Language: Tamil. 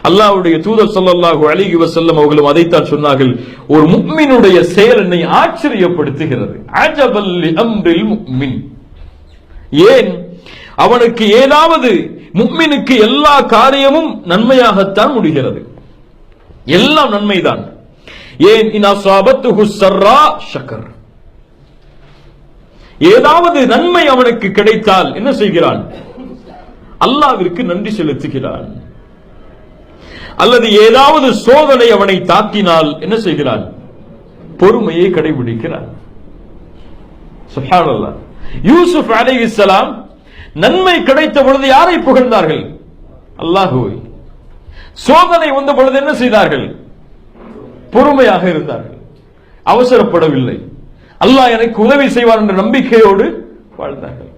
அல்லாஹ்வுடைய தூதர் ஸல்லல்லாஹு அலைஹி வஸல்லம் அவர்களும் அதைத்தான் சொன்னார்கள். ஒரு முஃமினுடைய செயல் என்னை ஆச்சரியப்படுத்துகிறது. அஜபல் லி அம்ரில் முஃமின். ஏன் அவனுக்கு ஏதாவது முஃமினுக்கு எல்லா காரியமும் நன்மையாகத்தான் முடிகிறது, எல்லாம் நன்மைதான். ஏன் இன் அஸாபத்துஹு ஸர்ரா ஷக்கர், ஏதாவது நன்மை அவனுக்கு கிடைத்தால் என்ன செய்கிறான்? அல்லாஹ்விற்கு நன்றி செலுத்துகிறான். அல்லது ஏதாவது சோதனை அவனை தாக்கினால் என்ன செய்கிறான்? பொறுமையை கடைபிடிக்கிறான். சுப்ஹானல்லாஹ். யூசுப் அலைஹிஸ்ஸலாம் நன்மை கிடைத்த பொழுது யாரை புகழ்ந்தார்கள்? அல்லாஹ்வை. சோதனை வந்த பொழுது என்ன செய்தார்கள்? பொறுமையாக இருந்தார்கள், அவசரப்படவில்லை. அல்லாஹ் எனக்கு உதவி செய்வார் என்ற நம்பிக்கையோடு வாழ்ந்தார்கள்.